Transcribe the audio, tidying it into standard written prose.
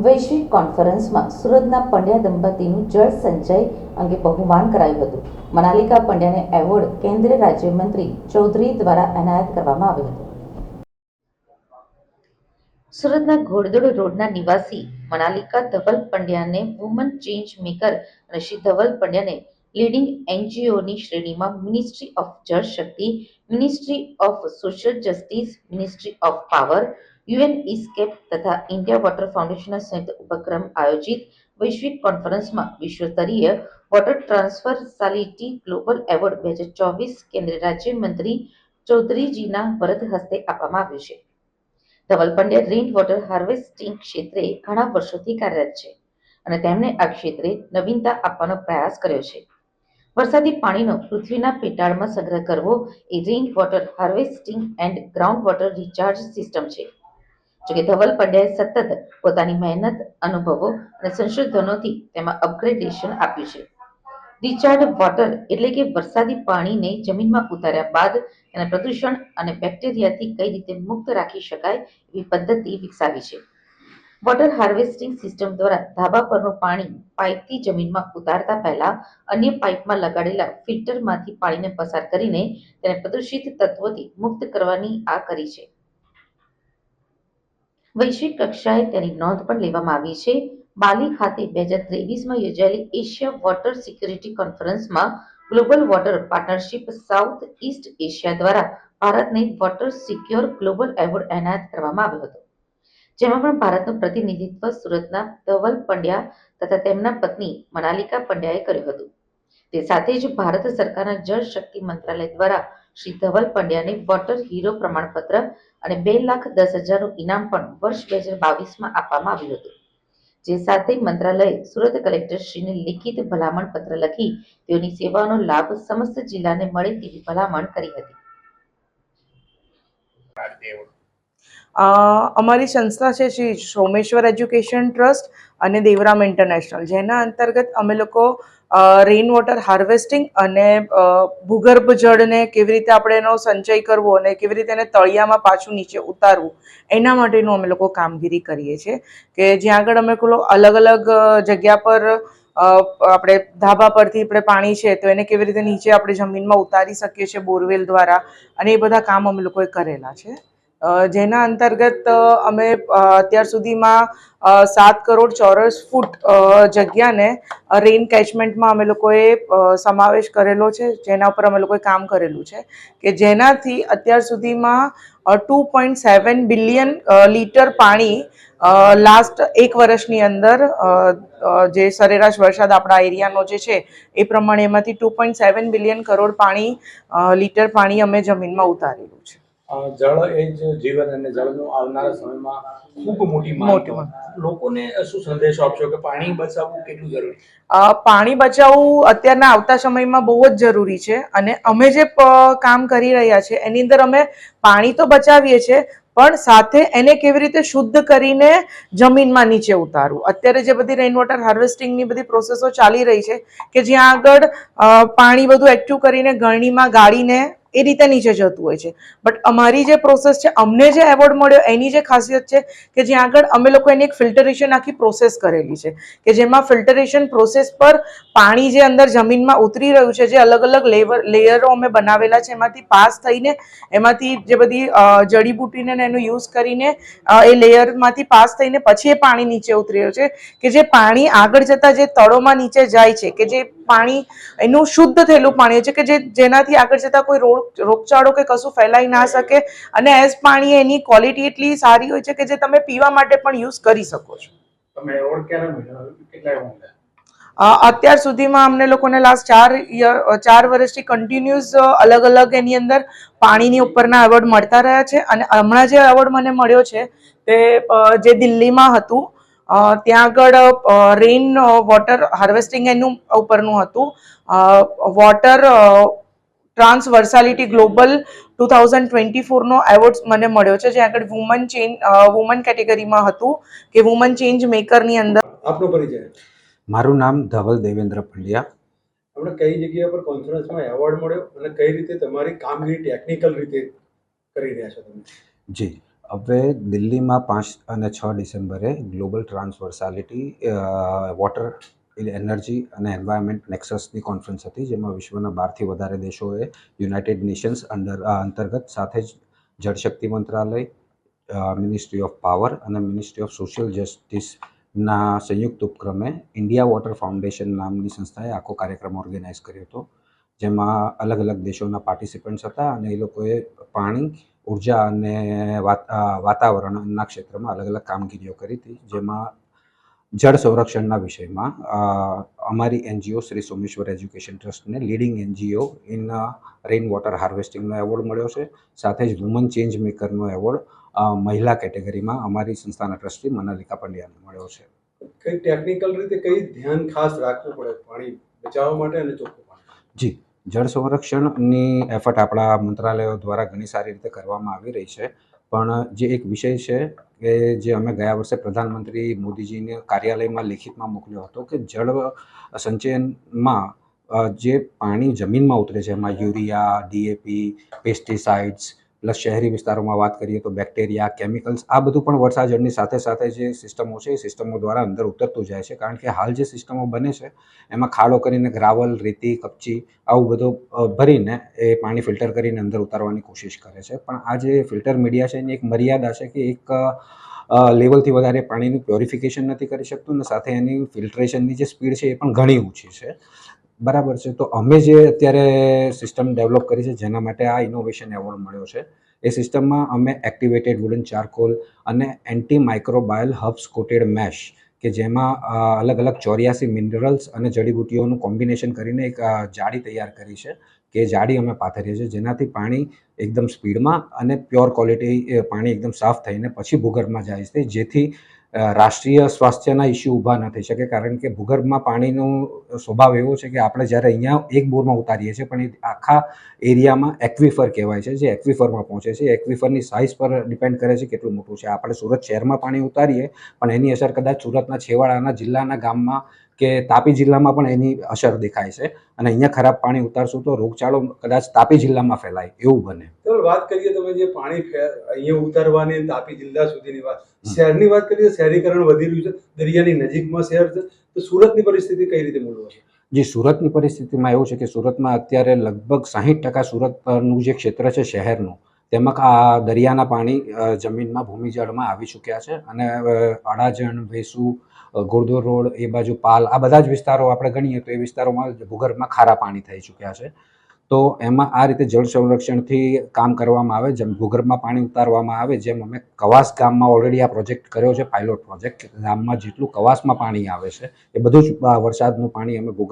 વૈશ્વિક કોન્ફરન્સમાં સુરતના પંડ્યા દંપતીનું જળ સંચય અંગે બહુમાન કરાયું હતું. મનાલિકા પંડ્યાને એવોર્ડ કેન્દ્રીય રાજ્યમંત્રી ચૌધરી દ્વારા એનાયત કરવામાં આવ્યો હતો. સુરતના ઘોડદોડ રોડના નિવાસી મનાલિકા ધવલ પંડ્યાને વુમન ચેન્જ મેકર અને શ્રી ધવલ પંડ્યાને લીડિંગ એનજીઓની શ્રેણીમાં ministry of Jal Shakti, ministry of social justice, ministry of power, UN ESCAP તથા ઇન્ડિયા વોટર ફાઉન્ડેશનના સંયુક્ત ઉપક્રમ આયોજિત વૈશ્વિક કોન્ફરન્સમાં વિશ્વસ્તરીય વોટર ટ્રાન્સફર્સાલિટી ગ્લોબલ એવોર્ડ 2024 કેન્દ્રીય રાજ્યમંત્રી ચૌધરીજીના વરદ હસ્તે આપવામાં આવ્યું છે. Dhaval Pandya rain water harvesting ક્ષેત્રે ઘણા વર્ષોથી કાર્યરત છે અને તેમણે આ ક્ષેત્રે નવીનતા આપવાનો પ્રયાસ કર્યો છે. વરસાદી પાણીનો પૃથ્વીના પેટાળમાં સંગ્રહ કરવો એ rain water harvesting and ground water recharge system છે. જોકે ધવલ પંડ્યાએ સતત પોતાની મહેનત, અનુભવો અને સંશોધનોથી તેમાં અપગ્રેડેશન આપ્યું છે. રિચાર્જ વોટર એટલે કે વરસાદી પાણીને જમીનમાં ઉતાર્યા બાદ તેને પ્રદૂષણ અને બેક્ટેરિયાથી કઈ રીતે મુક્ત રાખી શકાય એવી પદ્ધતિ વિકસાવી છે. વોટર હાર્વેસ્ટિંગ સિસ્ટમ દ્વારા ધાબા પરનું પાણી પાઇપથી જમીનમાં ઉતારતા પહેલા અન્ય પાઇપમાં લગાડેલા ફિલ્ટરમાંથી પાણીને પસાર કરીને તેને પ્રદૂષિત તત્વોથી મુક્ત કરવાની આ કરી છે. વૈશ્વિક કક્ષાએ તેની નોંધ પણ લેવામાં આવી છે. બાલી ખાતે 2023માં યોજાયેલી એશિયા વોટર સિક્યુરિટી કોન્ફરન્સમાં global water partnership south East Asia દ્વારા ભારતને વોટર સિક્યોર ગ્લોબલ એવોર્ડ એનાયત કરવામાં આવ્યો હતો, જેમાં પણ ભારતનું પ્રતિનિધિત્વ સુરતના ધવલ પંડ્યા તથા તેમના પત્ની મનાલિકા પંડ્યાએ કર્યું હતું. તે સાથે જ ભારત સરકારના જળ શક્તિ મંત્રાલય દ્વારા શ્રી ધવલ પંડ્યાને વોટર હીરો પ્રમાણપત્ર અને 2,10,000નું ઇનામ પણ વર્ષ 2022માં આપવામાં આવ્યું હતું. જે સાથે મંત્રાલયે સુરત કલેક્ટરશ્રીને લિખિત ભલામણ પત્ર લખી તેઓની સેવાઓનો લાભ સમસ્ત જિલ્લાને મળે તેવી ભલામણ કરી હતી. અમારી સંસ્થા છે શ્રી સોમેશ્વર એજ્યુકેશન ટ્રસ્ટ અને દેવરામ ઇન્ટરનેશનલ, જેના અંતર્ગત અમે લોકો રેઇન વોટર હાર્વેસ્ટિંગ અને ભૂગર્ભ જળને કેવી રીતે આપણે એનો સંચય કરવો અને કેવી રીતે એને તળિયામાં પાછું નીચે ઉતારવું એના માટેનું અમે લોકો કામગીરી કરીએ છીએ. કે જ્યાં આગળ અમે અલગ અલગ જગ્યા પર આપણે ધાબા પરથી આપણે પાણી છે તો એને કેવી રીતે નીચે આપણે જમીનમાં ઉતારી શકીએ છીએ બોરવેલ દ્વારા, અને એ બધા કામ અમે લોકોએ કરેલા છે. જેના અંતર્ગત અમે અત્યાર સુધીમાં 7 કરોડ ચોરસ ફૂટ જગ્યાને રેઇન કેચમેન્ટમાં અમે લોકોએ સમાવેશ કરેલો છે, જેના ઉપર અમે લોકોએ કામ કરેલું છે કે જેનાથી અત્યાર સુધીમાં 2.7 બિલિયન લીટર પાણી લાસ્ટ 1 વર્ષની અંદર જે સરેરાશ વરસાદ આપણા એરિયાનો જે છે એ પ્રમાણે એમાંથી 2.7 બિલિયન કરોડ પાણી લીટર પાણી અમે જમીનમાં ઉતારેલું છે. જળ એ જ જીવન અને જળનું આવનારા સમયમાં ખૂબ મોટી માંગ છે. લોકોને શું સંદેશો આપશો કે પાણી બચાવવું કેટલું જરૂરી? પાણી બચાવવું અત્યારના આવતા સમયમાં બહુ જ જરૂરી છે, અને અમે જે કામ કરી રહ્યા છીએ એની અંદર અમે પાણી તો બચાવીએ છીએ પણ સાથે એને કેવી રીતે શુદ્ધ કરીને જમીનમાં નીચે ઉતારવું. અત્યારે જે બધી રેઇન વોટર હાર્વેસ્ટિંગની બધી પ્રોસેસો ચાલી રહી છે કે જ્યાં આગળ પાણી બધું એકઠું કરીને ગરણીમાં ગાળીને એ રીતે નીચે જતું હોય છે, બટ અમારી જે પ્રોસેસ છે, અમને જે એવોર્ડ મળ્યો એની જે ખાસિયત છે કે જ્યાં આગળ અમે લોકો એની એક ફિલ્ટરેશન આખી પ્રોસેસ કરેલી છે કે જેમાં ફિલ્ટરેશન પ્રોસેસ પર પાણી જે અંદર જમીનમાં ઉતરી રહ્યું છે, જે અલગ અલગ લેયરો અમે બનાવેલા છે, એમાંથી પાસ થઈને એમાંથી જે બધી જડીબુટીને એનો યુઝ કરીને એ લેયરમાંથી પાસ થઈને પછી એ પાણી નીચે ઉતરી રહ્યું છે કે જે પાણી આગળ જતા જે તળોમાં નીચે જાય છે કે જે પાણી એનું શુદ્ધ થયેલું પાણી છે કે જેનાથી આગળ જતા કોઈ રોગચાળો કે કશું ફેલાઈ ના શકે, અને એઝ પાણી એની ક્વોલિટી એટલી સારી હોય છે કે જે તમે પીવા માટે પણ યુઝ કરી શકો છો. તમે એવોર્ડ ક્યારે મળ્યો? કેટલા એવોર્ડ? અત્યાર સુધીમાં અમને લોકોને લાસ્ટ 4 વર્ષથી કન્ટિન્યુઅસ અલગ અલગ એની અંદર પાણીની ઉપરના એવોર્ડ મળતા રહ્યા છે, અને હમણાં જે એવોર્ડ મને મળ્યો છે તે જે દિલ્હીમાં હતું ત્યાં આગળ રેઇન વોટર હાર્વેસ્ટિંગ એનું ઉપરનું હતું. વોટર ટ્રાન્સવર્સાલિટી ગ્લોબલ 2024નો એવોર્ડ મને મળ્યો છે, જ્યાં આગળ વુમન કેટેગરીમાં હતું કે વુમન ચેન્જ મેકરની અંદર. આપનો પરિચય? મારું નામ ધવલ દેવેન્દ્ર પંડ્યા. આપણે કઈ જગ્યા પર કોન્ફરન્સમાં એવોર્ડ મળ્યો અને કઈ રીતે તમારી કામગીરી ટેકનિકલ રીતે કરી રહ્યા છો તમે? જી, હવે દિલ્હીમાં 5 અને 6 ડિસેમ્બરે ગ્લોબલ ટ્રાન્સવર્સાલિટી વોટર એનર્જી અને એન્વાયરમેન્ટ નેક્સસની કોન્ફરન્સ હતી, જેમાં વિશ્વના 12થી વધારે દેશોએ યુનાઇટેડ નેશન્સ અંતર્ગત સાથે જ જળશક્તિ મંત્રાલય, મિનિસ્ટ્રી ઓફ પાવર અને મિનિસ્ટ્રી ઓફ સોશિયલ જસ્ટિસના સંયુક્ત ઉપક્રમે ઇન્ડિયા વોટર ફાઉન્ડેશન નામની સંસ્થાએ આખો કાર્યક્રમ ઓર્ગેનાઇઝ કર્યો હતો, જેમાં અલગ અલગ દેશોના પાર્ટિસિપન્ટ્સ હતા અને એ લોકોએ પાણી, ઉર્જા અને વાતાવરણના ક્ષેત્રમાં અલગ અલગ કામગીરીઓ કરી હતી, જેમાં જળ સંરક્ષણના વિષયમાં અમારી એનજીઓ શ્રી સોમેશ્વર એજ્યુકેશન ટ્રસ્ટને leading NGO in rain water હાર્વેસ્ટિંગનો એવોર્ડ મળ્યો છે. સાથે જ વુમન ચેન્જ મેકરનો એવોર્ડ મહિલા કેટેગરીમાં અમારી સંસ્થાના ટ્રસ્ટી મનાલિકા પંડ્યાને મળ્યો છે. કઈ ટેકનિકલ રીતે કઈ ધ્યાન ખાસ રાખવું પડે પાણી બચાવવા માટે અને ચોખ્ખું પાણી? જી, જળ સંરક્ષણની એફર્ટ આપણા મંત્રાલયો દ્વારા ઘણી સારી રીતે કરવામાં આવી રહી છે, પણ જે એક વિષય છે કે જે અમે ગયા વર્ષે પ્રધાનમંત્રી મોદીજીને કાર્યાલયમાં લેખિતમાં મોકલ્યો હતો કે જળ સંચયનમાં જે પાણી જમીનમાં ઉતરે છે એમાં યુરિયા, ડીએપી, પેસ્ટિસાઇડ્સ પ્લસ શહેરી વિસ્તારોમાં વાત કરીએ તો બેક્ટેરિયા, કેમિકલ્સ, આ બધું પણ વર્ષા જળની સાથે સાથે જે સિસ્ટમો છે એ સિસ્ટમો દ્વારા અંદર ઉતરતું જાય છે, કારણ કે હાલ જે સિસ્ટમો બને છે એમાં ખાડો કરીને ગ્રાવલ, રેતી, કપચી આવું બધું ભરીને એ પાણી ફિલ્ટર કરીને અંદર ઉતારવાની કોશિશ કરે છે. પણ આ જે ફિલ્ટર મીડિયા છે એની એક મર્યાદા છે કે એક લેવલથી વધારે પાણીનું પ્યોરિફિકેશન નથી કરી શકતું અને સાથે એની ફિલ્ટ્રેશનની જે સ્પીડ છે એ પણ ઘણી ઓછી છે. બરાબર છે. તો અમે જે અત્યારે સિસ્ટમ ડેવલપ કરી છે જેના માટે આ ઇનોવેશન એવોર્ડ મળ્યો છે, એ સિસ્ટમમાં અમે એક્ટિવેટેડ વુડન ચારકોલ અને anti microbial herbs coated mesh કે જેમાં અલગ અલગ 84 મિનરલ્સ અને જડીબુટ્ટીઓનું કોમ્બિનેશન કરીને એક જાળી તૈયાર કરી છે, કે જાળી અમે પાથરીએ છીએ જેનાથી પાણી એકદમ સ્પીડમાં અને પ્યોર ક્વોલિટી પાણી એકદમ સાફ થઈને પછી ભૂગર્ભમાં જાય છે, જેથી રાષ્ટ્રીય સ્વાસ્થ્યના ઇસ્યુ ઊભા ન થઈ શકે, કારણ કે ભૂગર્ભમાં પાણીનો સ્વભાવ એવો છે કે આપણે જ્યારે અહીંયા એક બોરમાં ઉતારીએ છીએ પણ એ આખા એરિયામાં એક્વિફર કહેવાય છે, જે એક્વિફરમાં પહોંચે છે. એક્વિફરની સાઇઝ પર ડિપેન્ડ કરે છે કેટલું મોટું છે. આપણે સુરત શહેરમાં પાણી ઉતારીએ પણ એની અસર કદાચ સુરતના છેવાડાના જિલ્લાના ગામમાં કે તાપી જિલ્લામાં પણ એની અસર દેખાય છે, અને અહીંયા ખરાબ પાણી ઉતારશું તો રોગચાળો કદાચ તાપી જિલ્લામાં ફેલાય એવું બને. તો વાત કરીએ તમે જે પાણી અહીંયા ઉતારવાની તાપી જિલ્લા સુધીની વાત, શહેરની વાત કરીએ, શહેરીકરણ વધી રહ્યું છે, દરિયાની નજીકમાં શહેર છે, તો સુરતની પરિસ્થિતિ કઈ રીતે મૂળવો છે? જી, સુરતની પરિસ્થિતિમાં એવું છે કે સુરતમાં અત્યારે લગભગ 60% સુરતનું જે ક્ષેત્ર છે શહેરનું, તેમાં આ દરિયાના પાણી જમીનમાં ભૂમિજળમાં આવી ચૂક્યા છે, અને અડાજણ, વેસુ, ઘોડદોર રોડ, એ બાજુ પાલ, આ બધા જ વિસ્તારો આપણે ગણીએ તો એ વિસ્તારોમાં ભૂગર્ભમાં ખારા પાણી થઈ ચૂક્યા છે. તો એમાં આ રીતે જળ સંરક્ષણથી કામ કરવામાં આવે, જેમ ભૂગર્ભમાં પાણી ઉતારવામાં આવે, જેમ અમે કવાસ ગામમાં ઓલરેડી આ પ્રોજેક્ટ કર્યો છે, પાયલોટ પ્રોજેક્ટ. ગામમાં જેટલું કવાસમાં પાણી આવે છે એ બધું જ વરસાદનું પાણી અમે ભૂગર્ભ